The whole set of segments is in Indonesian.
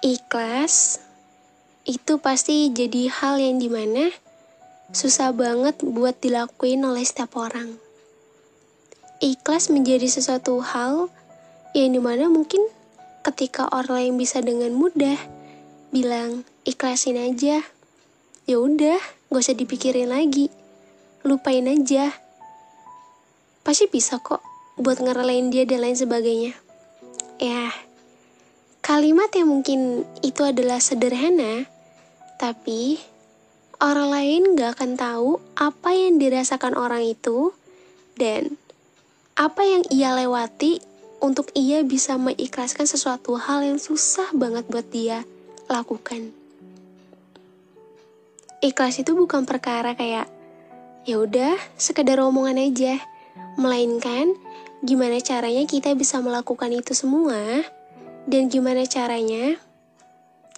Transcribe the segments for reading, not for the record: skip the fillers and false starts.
Ikhlas itu pasti jadi hal yang dimana susah banget buat dilakuin oleh setiap orang. Ikhlas menjadi sesuatu hal yang dimana mungkin ketika orang lain bisa dengan mudah bilang ikhlasin aja, ya udah, gak usah dipikirin lagi, lupain aja. Pasti bisa kok buat ngerelain dia dan lain sebagainya. Ya, kalimat yang mungkin itu adalah sederhana, tapi orang lain gak akan tahu apa yang dirasakan orang itu dan apa yang ia lewati untuk ia bisa mengikhlaskan sesuatu hal yang susah banget buat dia lakukan. Ikhlas itu bukan perkara kayak ya udah sekedar omongan aja, melainkan gimana caranya kita bisa melakukan itu semua dan gimana caranya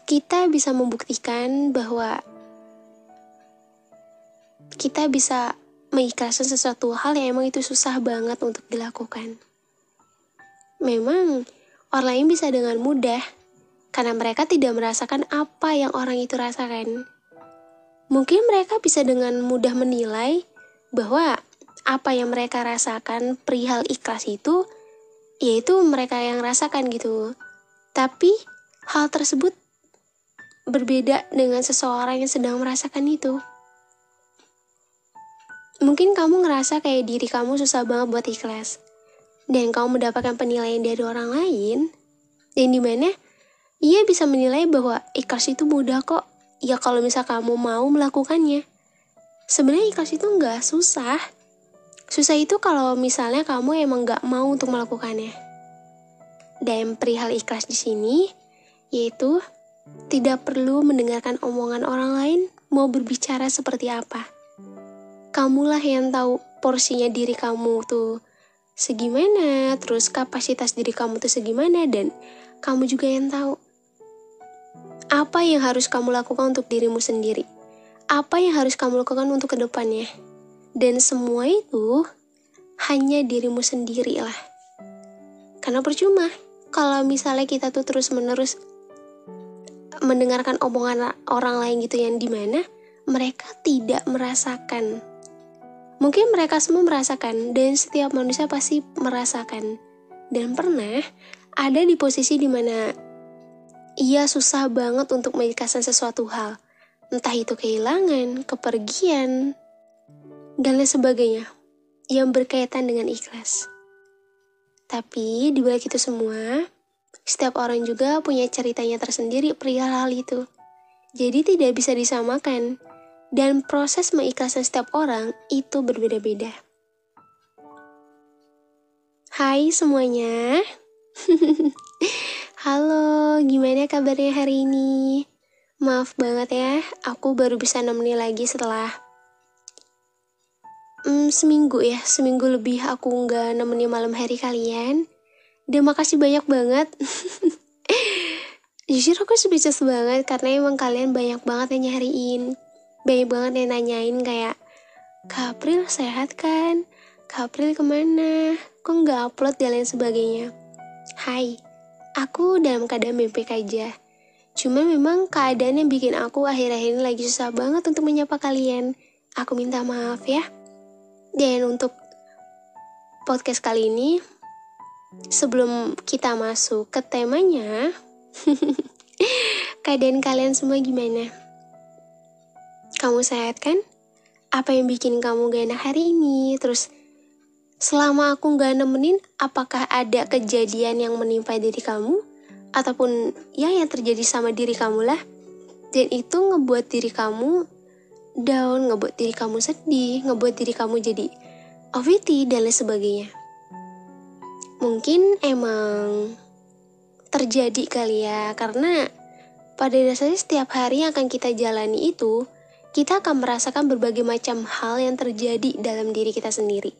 kita bisa membuktikan bahwa kita bisa mengikhlaskan sesuatu hal yang emang itu susah banget untuk dilakukan. Memang orang lain bisa dengan mudah karena mereka tidak merasakan apa yang orang itu rasakan. Mungkin mereka bisa dengan mudah menilai bahwa apa yang mereka rasakan perihal ikhlas itu, yaitu mereka yang rasakan gitu. Tapi hal tersebut berbeda dengan seseorang yang sedang merasakan itu. Mungkin kamu ngerasa kayak diri kamu susah banget buat ikhlas. Dan kamu mendapatkan penilaian dari orang lain, yang dimana ia bisa menilai bahwa ikhlas itu mudah kok. Ya kalau misal kamu mau melakukannya. Sebenarnya ikhlas itu nggak susah. Susah itu kalau misalnya kamu emang nggak mau untuk melakukannya. Dan perihal ikhlas di sini, yaitu tidak perlu mendengarkan omongan orang lain mau berbicara seperti apa. Kamulah yang tahu porsinya diri kamu tuh segimana, terus kapasitas diri kamu tuh segimana, dan kamu juga yang tahu apa yang harus kamu lakukan untuk dirimu sendiri, apa yang harus kamu lakukan untuk kedepannya, dan semua itu hanya dirimu sendiri lah. Karena percuma kalau misalnya kita tuh terus-menerus mendengarkan omongan orang lain gitu yang dimana mereka tidak merasakan. Mungkin mereka semua merasakan, dan setiap manusia pasti merasakan. Dan pernah ada di posisi dimana ia susah banget untuk mengikhlaskan sesuatu hal. Entah itu kehilangan, kepergian, dan lain sebagainya yang berkaitan dengan ikhlas. Tapi di balik itu semua, setiap orang juga punya ceritanya tersendiri perihal hal itu. Jadi tidak bisa disamakan. Dan proses mengikhlaskan setiap orang itu berbeda-beda. Hai semuanya. Halo, gimana kabarnya hari ini? Maaf banget ya, aku baru bisa nemenin lagi setelah seminggu lebih aku nggak nemenin malam hari kalian. Dan makasih banyak banget. Jujur aku speechless banget karena emang kalian banyak banget yang nyariin. Banyak banget yang nanyain kayak, Kak April sehat kan? Kak April kemana? Kok nggak upload dan lain sebagainya? Hai, aku dalam keadaan baik-baik aja. Cuma memang keadaan yang bikin aku akhir-akhir ini lagi susah banget untuk menyapa kalian. Aku minta maaf ya. Dan untuk podcast kali ini, sebelum kita masuk ke temanya, keadaan kalian semua gimana? Kamu sehat kan? Apa yang bikin kamu gak enak hari ini? Terus selama aku gak nemenin, apakah ada kejadian yang menimpa diri kamu? Ataupun ya yang terjadi sama diri kamu lah. Dan itu ngebuat diri kamu down, ngebuat diri kamu sedih, ngebuat diri kamu jadi OVT dan lain sebagainya. Mungkin emang terjadi kali ya, karena pada dasarnya setiap hari yang akan kita jalani itu, kita akan merasakan berbagai macam hal yang terjadi dalam diri kita sendiri.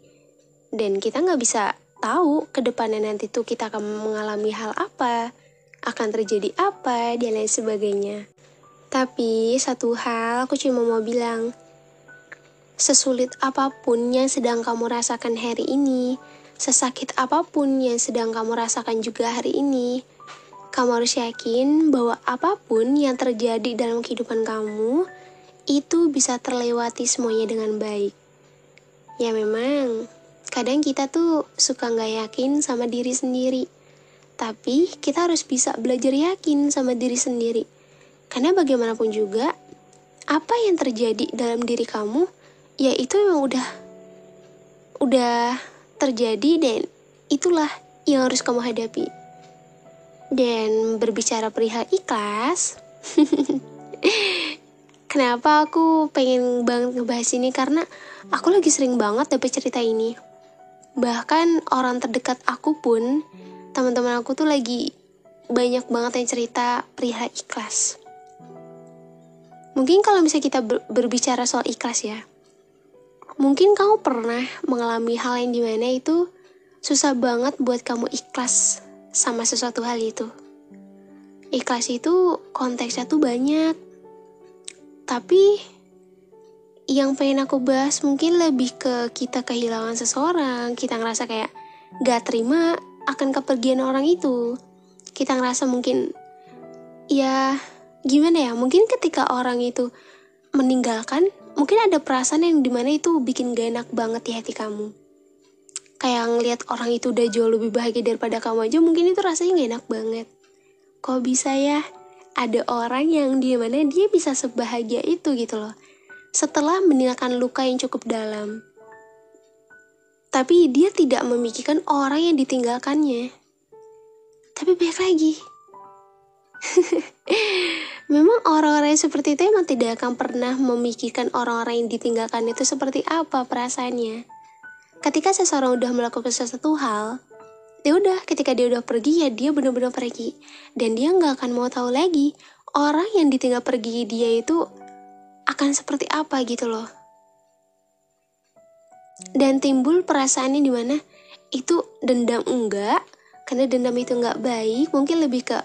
Dan kita gak bisa tahu ke depannya nanti tuh kita akan mengalami hal apa, akan terjadi apa, dan lain sebagainya. Tapi satu hal aku cuma mau bilang, sesulit apapun yang sedang kamu rasakan hari ini, sesakit apapun yang sedang kamu rasakan juga hari ini, Kamu harus yakin bahwa apapun yang terjadi dalam kehidupan kamu, itu bisa terlewati semuanya dengan baik. Ya memang, kadang kita tuh suka gak yakin sama diri sendiri. Tapi kita harus bisa belajar yakin sama diri sendiri. Karena bagaimanapun juga, apa yang terjadi dalam diri kamu, ya itu memang udah terjadi dan itulah yang harus kamu hadapi. Dan berbicara perihal ikhlas, kenapa aku pengen banget ngebahas ini? Karena aku lagi sering banget dapet cerita ini. Bahkan orang terdekat aku pun, teman-teman aku tuh lagi banyak banget yang cerita perihal ikhlas. Mungkin kalau misalnya kita berbicara soal ikhlas ya, mungkin kamu pernah mengalami hal yang dimana itu susah banget buat kamu ikhlas sama sesuatu hal itu. Ikhlas itu konteksnya tuh banyak. Tapi yang pengen aku bahas mungkin lebih ke kita kehilangan seseorang, kita ngerasa kayak gak terima akan kepergian orang itu. Kita ngerasa mungkin, ya gimana ya, mungkin ketika orang itu meninggalkan, mungkin ada perasaan yang dimana itu bikin gak enak banget di hati kamu. Kayak ngelihat orang itu udah jauh lebih bahagia daripada kamu aja, mungkin itu rasanya gak enak banget. Kok bisa ya ada orang yang dimana dia bisa sebahagia itu gitu loh, setelah meninggalkan luka yang cukup dalam. Tapi dia tidak memikirkan orang yang ditinggalkannya. Tapi baik lagi, memang orang-orang yang seperti itu emang tidak akan pernah memikirkan orang-orang yang ditinggalkan itu seperti apa perasaannya. Ketika seseorang udah melakukan sesuatu hal, ya udah, ketika dia udah pergi, ya dia benar-benar pergi. Dan dia gak akan mau tahu lagi orang yang ditinggal pergi dia itu akan seperti apa gitu loh. Dan timbul perasaannya dimana itu dendam enggak, karena dendam itu gak baik. Mungkin lebih ke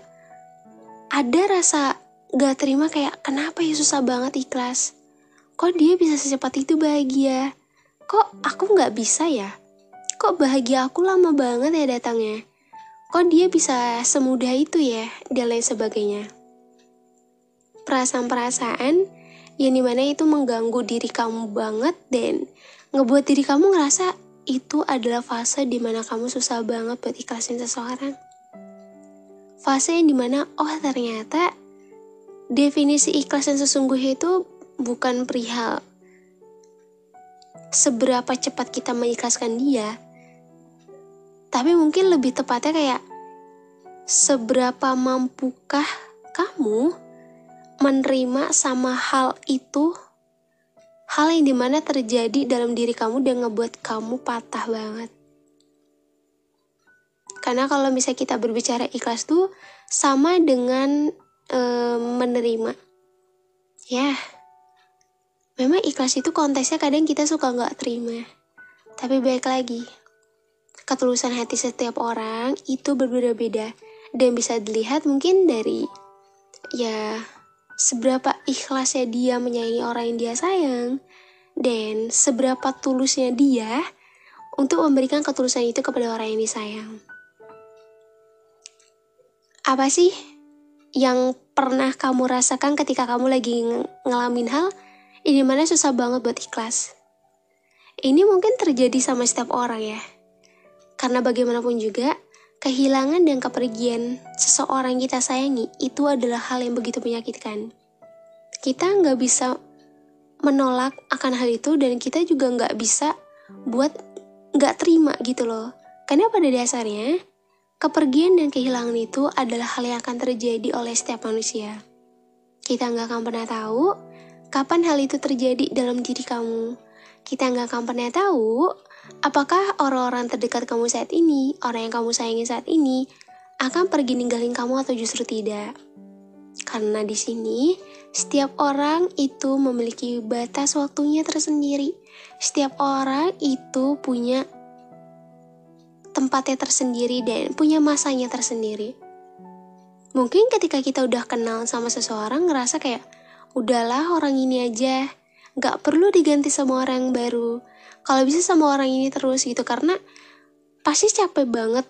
ada rasa gak terima, kayak kenapa ya susah banget ikhlas. Kok dia bisa secepat itu bahagia? Kok aku gak bisa ya? Kok bahagia aku lama banget ya datangnya? Kok dia bisa semudah itu ya? Dan lain sebagainya. Perasaan-perasaan yang dimana itu mengganggu diri kamu banget dan ngebuat diri kamu ngerasa itu adalah fase dimana kamu susah banget buat ikhlasin seseorang. Fase yang dimana, oh ternyata definisi ikhlas yang sesungguhnya itu bukan perihal seberapa cepat kita mengikhlaskan dia, tapi mungkin lebih tepatnya kayak seberapa mampukah kamu menerima sama hal itu, hal yang dimana terjadi dalam diri kamu dan ngebuat kamu patah banget. Karena kalau misalnya kita berbicara ikhlas tuh sama dengan menerima. Ya, memang ikhlas itu konteksnya kadang kita suka gak terima. Tapi baik lagi, ketulusan hati setiap orang itu berbeda-beda. Dan bisa dilihat mungkin dari ya seberapa ikhlasnya dia menyayangi orang yang dia sayang, dan seberapa tulusnya dia untuk memberikan ketulusan itu kepada orang yang disayang. Apa sih yang pernah kamu rasakan ketika kamu lagi ngalamin hal ini mana susah banget buat ikhlas? Ini mungkin terjadi sama setiap orang ya. Karena bagaimanapun juga, kehilangan dan kepergian seseorang yang kita sayangi itu adalah hal yang begitu menyakitkan. Kita nggak bisa menolak akan hal itu, dan kita juga nggak bisa buat nggak terima gitu loh. Karena pada dasarnya, kepergian dan kehilangan itu adalah hal yang akan terjadi oleh setiap manusia. Kita nggak akan pernah tahu kapan hal itu terjadi dalam diri kamu. Kita nggak akan pernah tahu apakah orang-orang terdekat kamu saat ini, orang yang kamu sayangi saat ini, akan pergi ninggalin kamu atau justru tidak. Karena di sini, setiap orang itu memiliki batas waktunya tersendiri. Setiap orang itu punya tempatnya tersendiri dan punya masanya tersendiri. Mungkin ketika kita udah kenal sama seseorang, ngerasa kayak, udahlah orang ini aja, gak perlu diganti sama orang baru. Kalau bisa sama orang ini terus gitu, karena pasti capek banget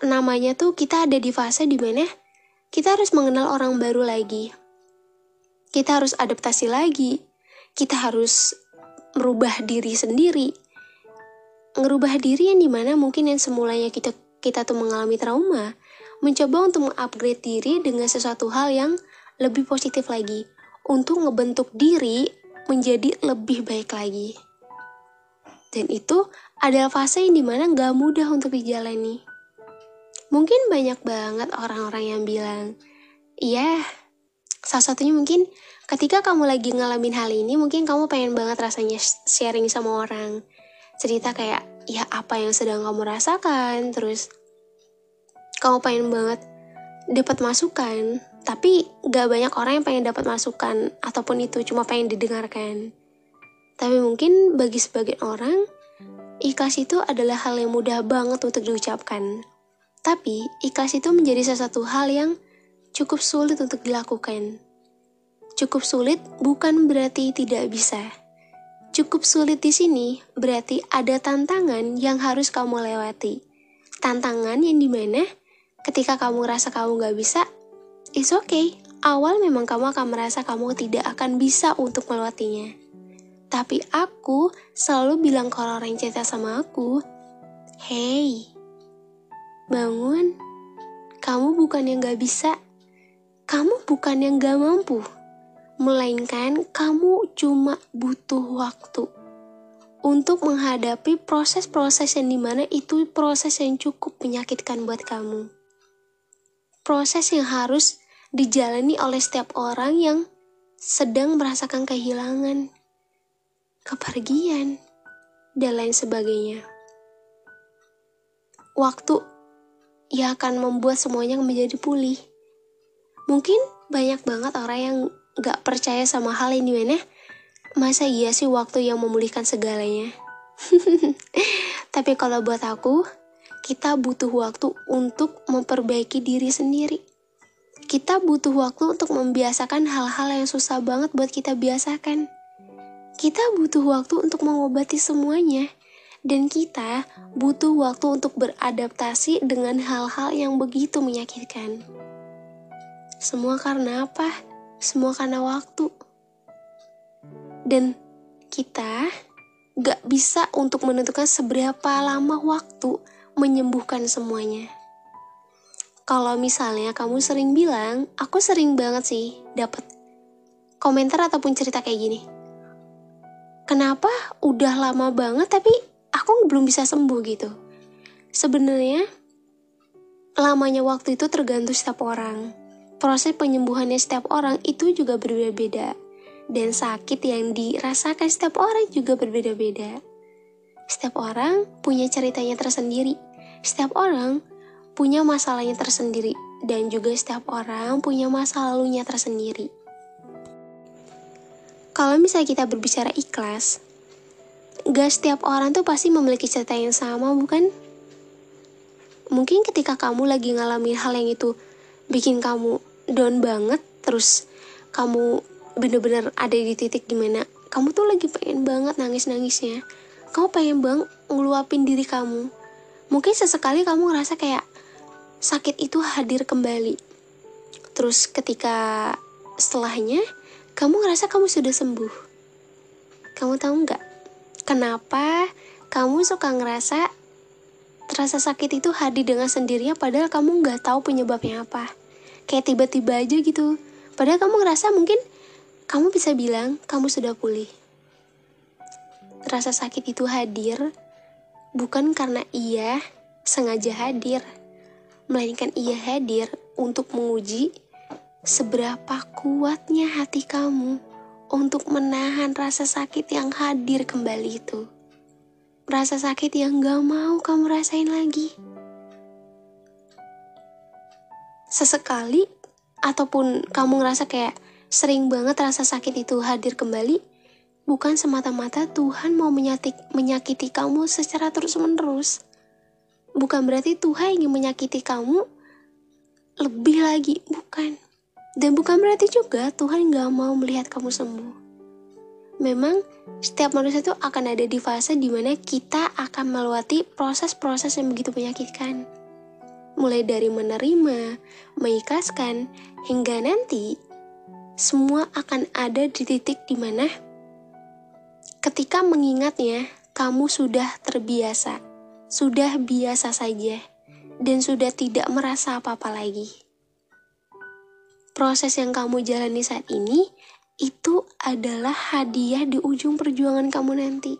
namanya tuh kita ada di fase dimana kita harus mengenal orang baru lagi. Kita harus adaptasi lagi. Kita harus merubah diri sendiri. Ngerubah diri yang dimana mungkin yang semulanya kita tuh mengalami trauma, mencoba untuk mengupgrade diri dengan sesuatu hal yang lebih positif lagi, untuk ngebentuk diri menjadi lebih baik lagi. Dan itu adalah fase yang dimana gak mudah untuk dijalani. Mungkin banyak banget orang-orang yang bilang, iya, salah satunya mungkin ketika kamu lagi ngalamin hal ini, mungkin kamu pengen banget rasanya sharing sama orang. Cerita kayak, ya apa yang sedang kamu rasakan, terus kamu pengen banget dapat masukan, tapi gak banyak orang yang pengen dapat masukan, ataupun itu cuma pengen didengarkan. Tapi mungkin bagi sebagian orang, ikhlas itu adalah hal yang mudah banget untuk diucapkan. Tapi ikhlas itu menjadi sesuatu hal yang cukup sulit untuk dilakukan. Cukup sulit bukan berarti tidak bisa. Cukup sulit di sini berarti ada tantangan yang harus kamu lewati. Tantangan yang dimana ketika kamu rasa kamu gak bisa, it's okay. Awal memang kamu akan merasa kamu tidak akan bisa untuk melewatinya. Tapi aku selalu bilang ke orang yang cerita sama aku, hey, bangun. Kamu bukan yang gak bisa. Kamu bukan yang gak mampu. Melainkan kamu cuma butuh waktu untuk menghadapi proses-proses yang dimana itu proses yang cukup menyakitkan buat kamu. Proses yang harus dijalani oleh setiap orang yang sedang merasakan kehilangan, kepergian, dan lain sebagainya. Waktu yang akan membuat semuanya menjadi pulih. Mungkin banyak banget orang yang gak percaya sama hal ini, mana? Masa iya sih waktu yang memulihkan segalanya? Tapi kalau buat aku, kita butuh waktu untuk memperbaiki diri sendiri. Kita butuh waktu untuk membiasakan hal-hal yang susah banget buat kita biasakan. Kita butuh waktu untuk mengobati semuanya. Dan kita butuh waktu untuk beradaptasi dengan hal-hal yang begitu menyakitkan. Semua karena apa? Semua karena waktu. Dan kita gak bisa untuk menentukan seberapa lama waktu menyembuhkan semuanya. Kalau misalnya kamu sering bilang, aku sering banget sih dapat komentar ataupun cerita kayak gini. Kenapa udah lama banget tapi aku belum bisa sembuh gitu. Sebenarnya lamanya waktu itu tergantung setiap orang. Proses penyembuhannya setiap orang itu juga berbeda-beda. Dan sakit yang dirasakan setiap orang juga berbeda-beda. Setiap orang punya ceritanya tersendiri. Setiap orang punya masalahnya tersendiri. Dan juga setiap orang punya masa lalunya tersendiri. Kalau misalnya kita berbicara ikhlas, gak setiap orang tuh pasti memiliki cerita yang sama, bukan? Mungkin ketika kamu lagi ngalamin hal yang itu bikin kamu down banget, terus kamu bener-bener ada di titik dimana kamu tuh lagi pengen banget nangis-nangisnya. Kamu pengen banget ngeluapin diri kamu. Mungkin sesekali kamu ngerasa kayak sakit itu hadir kembali. Terus ketika setelahnya, kamu ngerasa kamu sudah sembuh. Kamu tahu nggak? Kenapa kamu suka ngerasa rasa sakit itu hadir dengan sendirinya padahal kamu nggak tahu penyebabnya apa? Kayak tiba-tiba aja gitu. Padahal kamu ngerasa mungkin kamu bisa bilang kamu sudah pulih. Rasa sakit itu hadir bukan karena ia sengaja hadir, melainkan ia hadir untuk menguji seberapa kuatnya hati kamu untuk menahan rasa sakit yang hadir kembali itu. Rasa sakit yang gak mau kamu rasain lagi. Sesekali, ataupun kamu ngerasa kayak sering banget rasa sakit itu hadir kembali, bukan semata-mata Tuhan mau menyakiti kamu secara terus-menerus. Bukan berarti Tuhan ingin menyakiti kamu lebih lagi, bukan. Dan bukan berarti juga Tuhan gak mau melihat kamu sembuh. Memang setiap manusia itu akan ada di fase dimana kita akan melewati proses-proses yang begitu menyakitkan. mulai dari menerima, mengikhlaskan, hingga nanti semua akan ada di titik dimana ketika mengingatnya, kamu sudah terbiasa, sudah biasa saja, dan sudah tidak merasa apa-apa lagi. Proses yang kamu jalani saat ini, itu adalah hadiah di ujung perjuangan kamu nanti.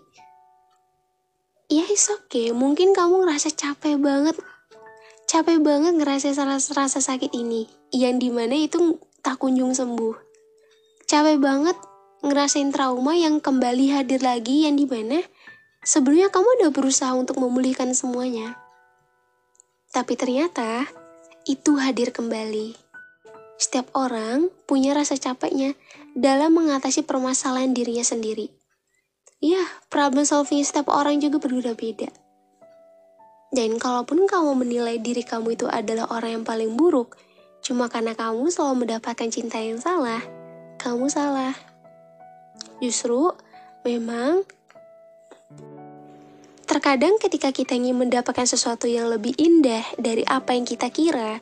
Ya it's okay, mungkin kamu ngerasa capek banget ngerasa rasa sakit ini, yang dimana itu tak kunjung sembuh. Capek banget ngerasain trauma yang kembali hadir lagi, yang dimana sebelumnya kamu udah berusaha untuk memulihkan semuanya. Tapi ternyata itu hadir kembali. Setiap orang punya rasa capeknya dalam mengatasi permasalahan dirinya sendiri. Ya, problem solving setiap orang juga berbeda-beda. Dan kalaupun kamu menilai diri kamu itu adalah orang yang paling buruk, cuma karena kamu selalu mendapatkan cinta yang salah, kamu salah. Justru, memang terkadang ketika kita ingin mendapatkan sesuatu yang lebih indah dari apa yang kita kira,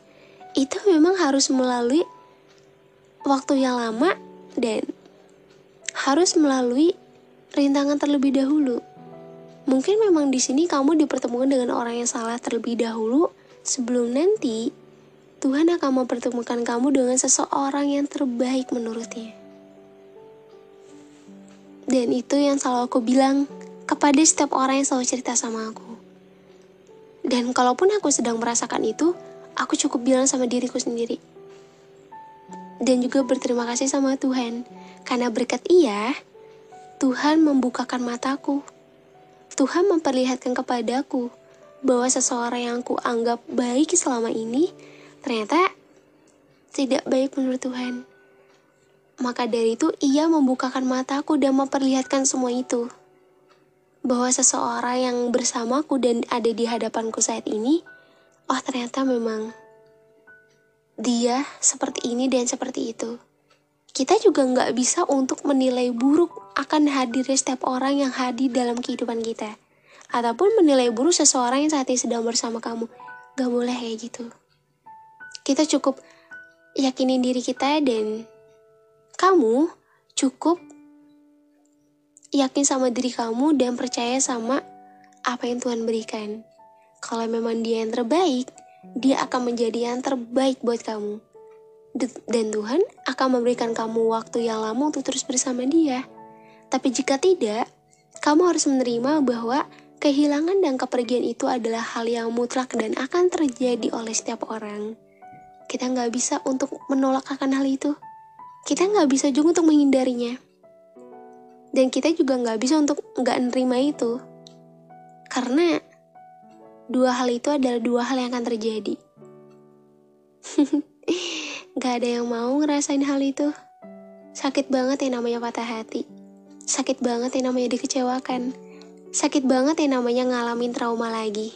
itu memang harus melalui waktu yang lama dan harus melalui rintangan terlebih dahulu. Mungkin memang di sini kamu dipertemukan dengan orang yang salah terlebih dahulu sebelum nanti Tuhan akan mempertemukan kamu dengan seseorang yang terbaik menurutnya. Dan itu yang selalu aku bilang kepada setiap orang yang selalu cerita sama aku. Dan kalaupun aku sedang merasakan itu, aku cukup bilang sama diriku sendiri. Dan juga berterima kasih sama Tuhan. Karena berkat Ia, Tuhan membukakan mataku. Tuhan memperlihatkan kepadaku bahwa seseorang yang aku anggap baik selama ini, ternyata tidak baik menurut Tuhan. Maka dari itu, Ia membukakan mataku dan memperlihatkan semua itu. Bahwa seseorang yang bersamaku dan ada di hadapanku saat ini, oh ternyata memang dia seperti ini dan seperti itu. Kita juga nggak bisa untuk menilai buruk akan hadirnya setiap orang yang hadir dalam kehidupan kita. Ataupun menilai buruk seseorang yang saat ini sedang bersama kamu. Gak boleh kayak gitu. Kita cukup yakinin diri kita dan kamu cukup yakin sama diri kamu dan percaya sama apa yang Tuhan berikan. Kalau memang dia yang terbaik, dia akan menjadi yang terbaik buat kamu. Dan Tuhan akan memberikan kamu waktu yang lama untuk terus bersama dia. Tapi jika tidak, kamu harus menerima bahwa kehilangan dan kepergian itu adalah hal yang mutlak dan akan terjadi oleh setiap orang. Kita nggak bisa untuk menolak akan hal itu. Kita nggak bisa juga untuk menghindarinya. Dan kita juga nggak bisa untuk nggak nerima itu. Karena dua hal itu adalah dua hal yang akan terjadi. Gak ada yang mau ngerasain hal itu. Sakit banget yang namanya patah hati. Sakit banget yang namanya dikecewakan. Sakit banget yang namanya ngalamin trauma lagi.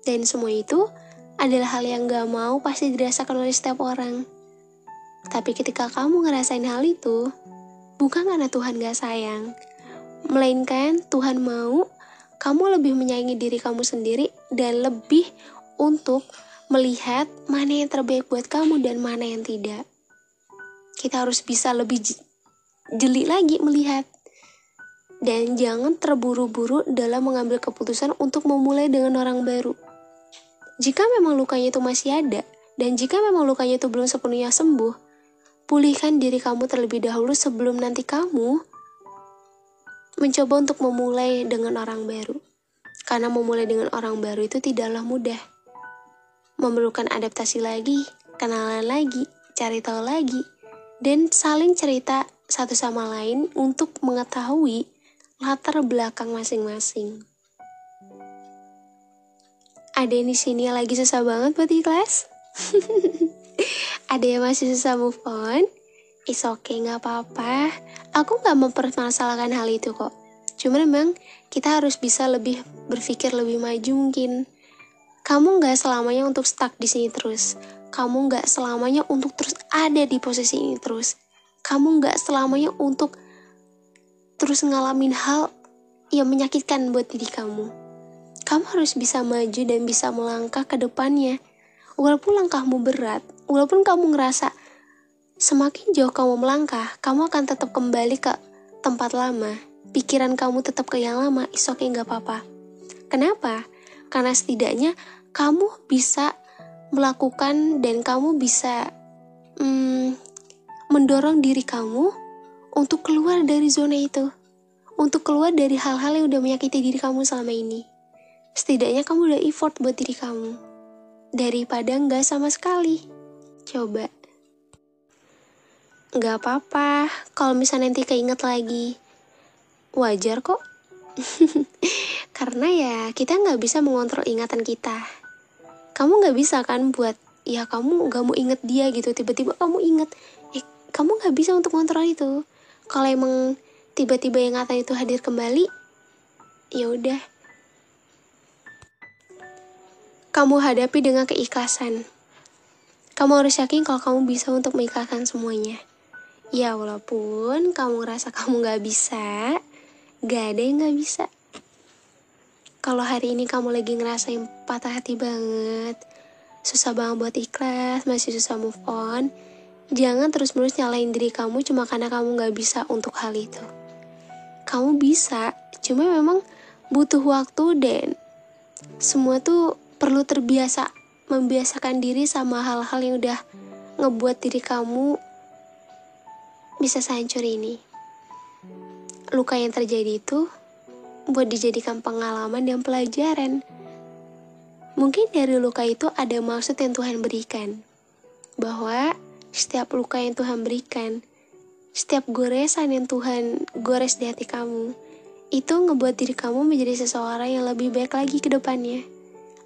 Dan semua itu adalah hal yang gak mau pasti dirasakan oleh setiap orang. Tapi ketika kamu ngerasain hal itu, bukan karena Tuhan gak sayang, melainkan Tuhan mau kamu lebih menyayangi diri kamu sendiri dan lebih untuk melihat mana yang terbaik buat kamu dan mana yang tidak. Kita harus bisa lebih jeli lagi melihat. Dan jangan terburu-buru dalam mengambil keputusan untuk memulai dengan orang baru. Jika memang lukanya itu masih ada, dan jika memang lukanya itu belum sepenuhnya sembuh, pulihkan diri kamu terlebih dahulu sebelum nanti kamu mencoba untuk memulai dengan orang baru. Karena memulai dengan orang baru itu tidaklah mudah. Memerlukan adaptasi lagi, kenalan lagi, cari tahu lagi, dan saling cerita satu sama lain untuk mengetahui latar belakang masing-masing. Ada yang di sini lagi susah banget buat ikhlas? Ada yang masih susah move on? It's okay, gak apa-apa. Aku gak mempermasalahkan hal itu kok. Cuma memang kita harus bisa lebih berpikir lebih maju mungkin. Kamu gak selamanya untuk stuck di sini terus. Kamu gak selamanya untuk terus ada di posisi ini terus. Kamu gak selamanya untuk terus ngalamin hal yang menyakitkan buat diri kamu. Kamu harus bisa maju dan bisa melangkah ke depannya. Walaupun langkahmu berat, walaupun kamu ngerasa semakin jauh kamu melangkah, kamu akan tetap kembali ke tempat lama. Pikiran kamu tetap ke yang lama, it's okay, gak apa-apa. Kenapa? Karena setidaknya kamu bisa melakukan dan kamu bisa mendorong diri kamu untuk keluar dari zona itu. Untuk keluar dari hal-hal yang udah menyakiti diri kamu selama ini. Setidaknya kamu udah effort buat diri kamu. Daripada nggak sama sekali. Coba. Nggak apa-apa kalau misalnya nanti keinget lagi. Wajar kok. Karena ya kita nggak bisa mengontrol ingatan kita. Kamu nggak bisa kan buat, ya kamu nggak mau inget dia gitu. Tiba-tiba kamu inget. Kamu nggak bisa untuk kontrol itu. Kalau emang tiba-tiba ingatan itu hadir kembali, ya udah. Kamu hadapi dengan keikhlasan. Kamu harus yakin kalau kamu bisa untuk mengikhlaskan semuanya. Ya walaupun kamu ngerasa kamu gak bisa, gak ada yang gak bisa. Kalau hari ini kamu lagi ngerasain patah hati banget, susah banget buat ikhlas, masih susah move on, jangan terus-menerus nyalain diri kamu cuma karena kamu gak bisa untuk hal itu. Kamu bisa, cuma memang butuh waktu dan semua tuh perlu terbiasa, membiasakan diri sama hal-hal yang udah ngebuat diri kamu bisa sehancur ini. Luka yang terjadi itu buat dijadikan pengalaman dan pelajaran. Mungkin dari luka itu ada maksud yang Tuhan berikan. Bahwa setiap luka yang Tuhan berikan, setiap goresan yang Tuhan gores di hati kamu, itu ngebuat diri kamu menjadi seseorang yang lebih baik lagi ke depannya.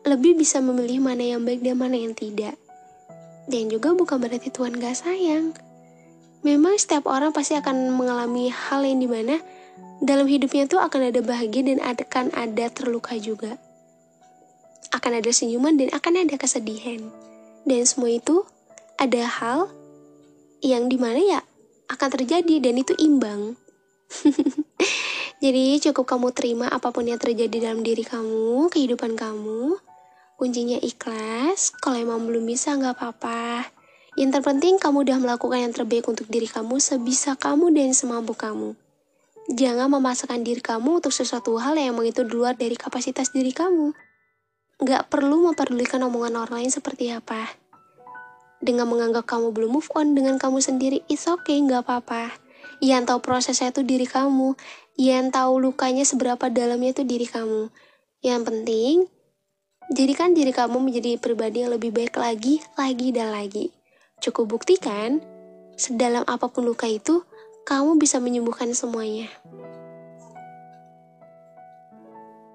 Lebih bisa memilih mana yang baik dan mana yang tidak. Dan juga bukan berarti Tuhan gak sayang. Memang setiap orang pasti akan mengalami hal yang dimana dalam hidupnya tuh akan ada bahagia dan akan ada terluka juga. Akan ada senyuman dan akan ada kesedihan. Dan semua itu ada hal yang dimana ya akan terjadi dan itu imbang. Jadi cukup kamu terima apapun yang terjadi dalam diri kamu, kehidupan kamu. Kuncinya ikhlas. Kalau emang belum bisa gak apa-apa. Yang terpenting kamu udah melakukan yang terbaik untuk diri kamu sebisa kamu dan semampu kamu. Jangan memaksakan diri kamu untuk sesuatu hal yang emang itu di luar dari kapasitas diri kamu. Gak perlu memperdulikan omongan orang lain seperti apa. Dengan menganggap kamu belum move on dengan kamu sendiri, it's okay, gak apa-apa. Yang tahu prosesnya itu diri kamu. Yang tahu lukanya seberapa dalamnya itu diri kamu. Yang penting, jadikan diri kamu menjadi pribadi yang lebih baik lagi dan lagi. Cukup buktikan, sedalam apapun luka itu, kamu bisa menyembuhkan semuanya.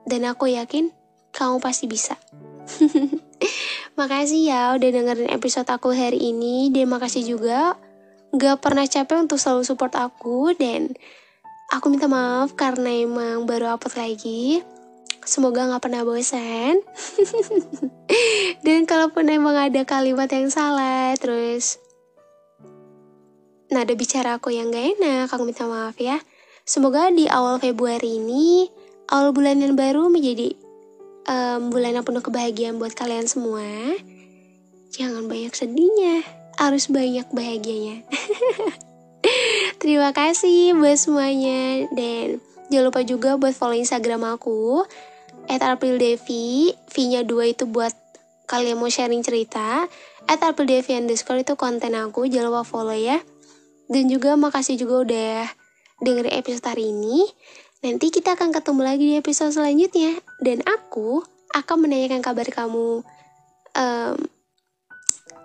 Dan aku yakin, kamu pasti bisa. Makasih ya udah dengerin episode aku hari ini. Dan makasih juga gak pernah capek untuk selalu support aku. Dan aku minta maaf karena emang baru upload lagi. Semoga gak pernah bosan. Dan kalaupun emang ada kalimat yang salah, terus nada bicara aku yang gak enak, aku minta maaf ya. Semoga di awal Februari ini, awal bulan yang baru menjadi bulan yang penuh kebahagiaan buat kalian semua. Jangan banyak sedihnya, harus banyak bahagianya. Terima kasih buat semuanya. Dan jangan lupa juga buat follow Instagram aku @aprildevi, V-nya 2 itu buat kalian mau sharing cerita. @aprildevi_ itu konten aku, jangan lupa follow ya. Dan juga makasih juga udah dengerin episode hari ini. Nanti kita akan ketemu lagi di episode selanjutnya. Dan aku akan menanyakan kabar kamu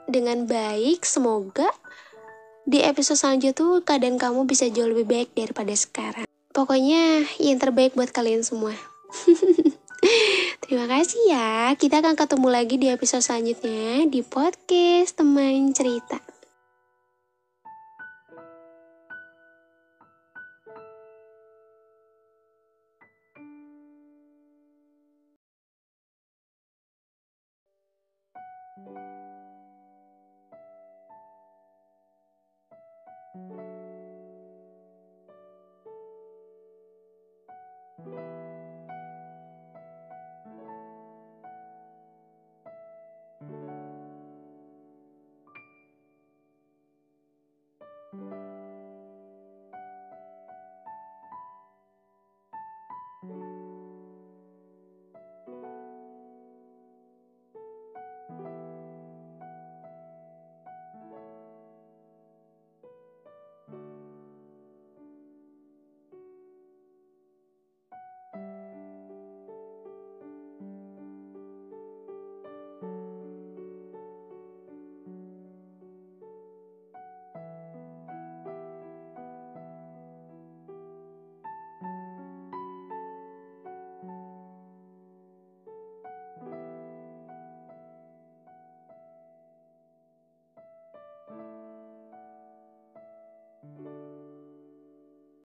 dengan baik. Semoga di episode selanjutnya tuh keadaan kamu bisa jauh lebih baik daripada sekarang. Pokoknya yang terbaik buat kalian semua. Terima kasih ya. Kita akan ketemu lagi di episode selanjutnya di podcast Teman Cerita.